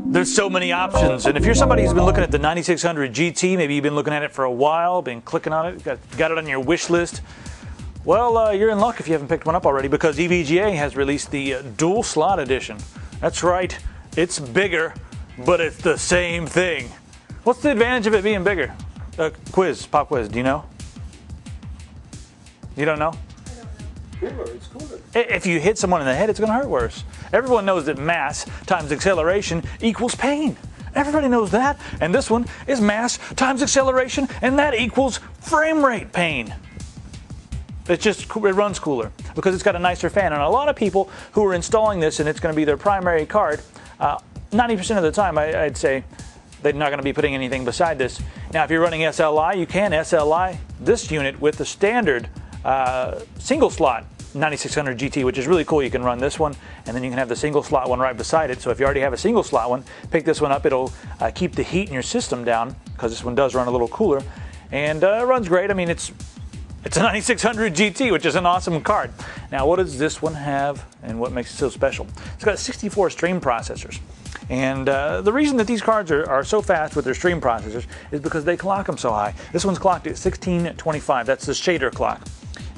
There's so many options, and if you're somebody who's been looking at the 9600 GT, maybe you've been looking at it for a while, been clicking on it, got it on your wish list, well, you're in luck if you haven't picked one up already, because EVGA has released the dual slot edition. That's right, it's bigger, but it's the same thing. What's the advantage of it being bigger? Pop quiz, do you know? You don't know? Cooler, it's cooler. If you hit someone in the head, it's going to hurt worse. Everyone knows that mass times acceleration equals pain. Everybody knows that. And this one is mass times acceleration, and that equals frame rate pain. It runs cooler because it's got a nicer fan. And a lot of people who are installing this, and it's going to be their primary card, 90% of the time, I'd say, they're not going to be putting anything beside this. Now, if you're running SLI, you can SLI this unit with the standard single slot 9600 GT, which is really cool. You can run this one, and then you can have the single slot one right beside it. So if you already have a single slot one, pick this one up. It'll keep the heat in your system down, because this one does run a little cooler, and it runs great. I mean, it's a 9600 GT, which is an awesome card. Now, what does this one have, and what makes it so special? It's got 64 stream processors. And the reason that these cards are so fast with their stream processors is because they clock them so high. This one's clocked at 1625. That's the shader clock.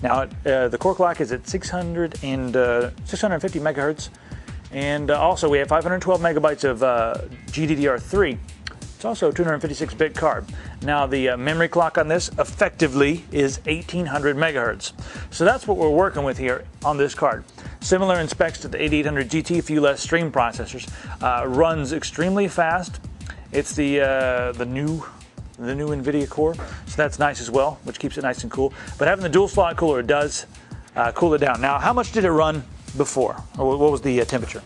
Now, the core clock is at 650 megahertz. And also, we have 512 megabytes of GDDR3. It's also a 256-bit card. Now, the memory clock on this effectively is 1800 megahertz. So that's what we're working with here on this card. Similar in specs to the 8800 GT, a few less stream processors. Runs extremely fast. It's the new NVIDIA core, so that's nice as well, which keeps it nice and cool. But having the dual slot cooler does cool it down. Now, how much did it run before? Or what was the temperature?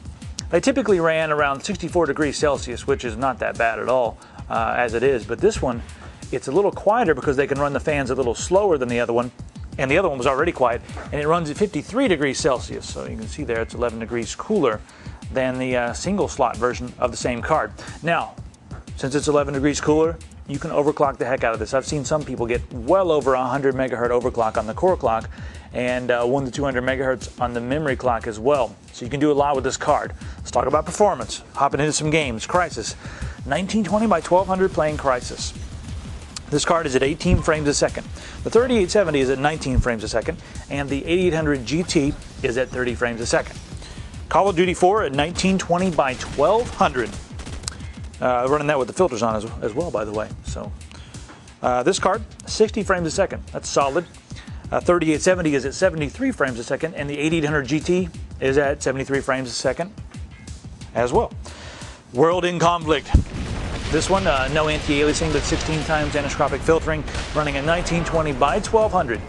They typically ran around 64 degrees Celsius, which is not that bad at all as it is. But this one, it's a little quieter because they can run the fans a little slower than the other one. And the other one was already quiet, and it runs at 53 degrees Celsius. So you can see there it's 11 degrees cooler than the single slot version of the same card. Now, since it's 11 degrees cooler, you can overclock the heck out of this. I've seen some people get well over 100 megahertz overclock on the core clock, and 1 to 200 megahertz on the memory clock as well. So you can do a lot with this card. Let's talk about performance. Hopping into some games. Crysis. 1920 by 1200 playing Crysis. This card is at 18 frames a second. The 3870 is at 19 frames a second, and the 8800 GT is at 30 frames a second. Call of Duty 4 at 1920 by 1200. Running that with the filters on as well, by the way. So this card, 60 frames a second. That's solid. 3870 is at 73 frames a second, and the 8800 GT is at 73 frames a second as well. World in Conflict. This one, no anti-aliasing, but 16 times anisotropy filtering, running at 1920 by 1200.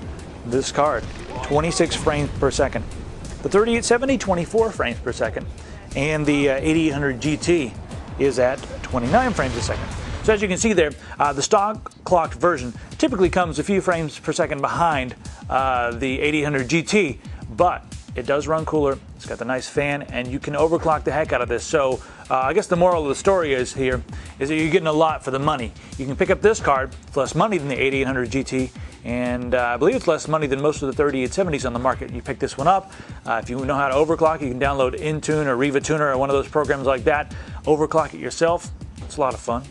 This card, 26 frames per second. The 3870, 24 frames per second. And the 8800 GT is at 29 frames a second. So as you can see there, the stock clocked version typically comes a few frames per second behind the 8800 GT, but it does run cooler. It's got the nice fan, and you can overclock the heck out of this. So I guess the moral of the story is that you're getting a lot for the money. You can pick up this card. It's less money than the 8800 GT, and I believe it's less money than most of the 3870s on the market. You pick this one up. If you know how to overclock, you can download Intune or Riva Tuner or one of those programs like that. Overclock it yourself. It's a lot of fun.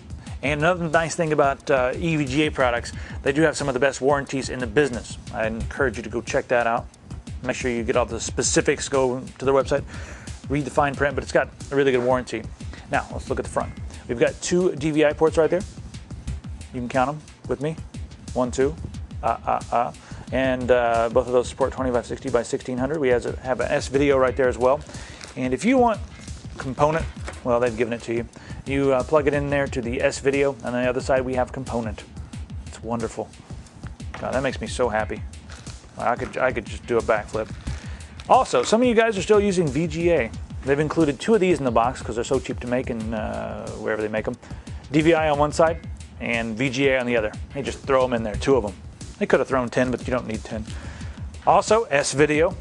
And another nice thing about EVGA products, they do have some of the best warranties in the business. I encourage you to go check that out. Make sure you get all the specifics, go to their website, read the fine print, but it's got a really good warranty. Now, let's look at the front. We've got 2 DVI ports right there. You can count them with me. 1, 2, and both of those support 2560 by 1600. We have an S-Video right there as well. And if you want component, well, they've given it to you. You plug it in there to the S-Video, and on the other side we have component. It's wonderful. God, that makes me so happy. I could just do a backflip. Also, some of you guys are still using VGA. They've included 2 of these in the box because they're so cheap to make and wherever they make them. DVI on one side and VGA on the other. They just throw them in there, 2 of them. They could have thrown 10, but you don't need 10. Also, S-Video.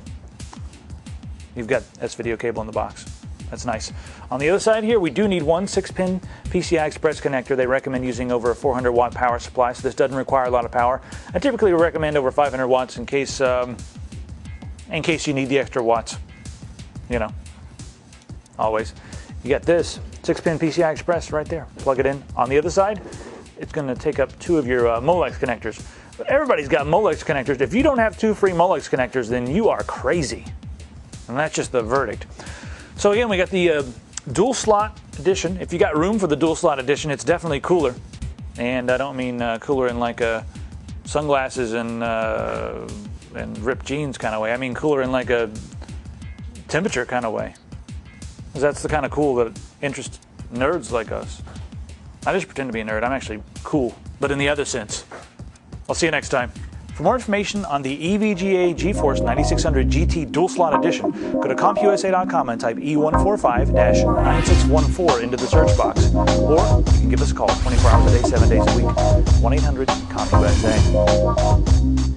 You've got S-Video cable in the box. That's nice. On the other side here, we do need one 6-pin PCI Express connector. They recommend using over a 400-watt power supply, so this doesn't require a lot of power. I typically recommend over 500 watts in case you need the extra watts. You know, always. You got this 6-pin PCI Express right there. Plug it in. On the other side, it's going to take up 2 of your Molex connectors. But everybody's got Molex connectors. If you don't have 2 free Molex connectors, then you are crazy. And that's just the verdict. So again, we got the dual slot edition. If you got room for the dual slot edition, it's definitely cooler. And I don't mean cooler in like a sunglasses and ripped jeans kind of way. I mean cooler in like a temperature kind of way. Because that's the kind of cool that interests nerds like us. I just pretend to be a nerd. I'm actually cool, but in the other sense. I'll see you next time. For more information on the EVGA GeForce 9600 GT Dual Slot Edition, go to CompUSA.com and type E145-9614 into the search box. Or you can give us a call 24 hours a day, 7 days a week, 1-800-COMP-USA.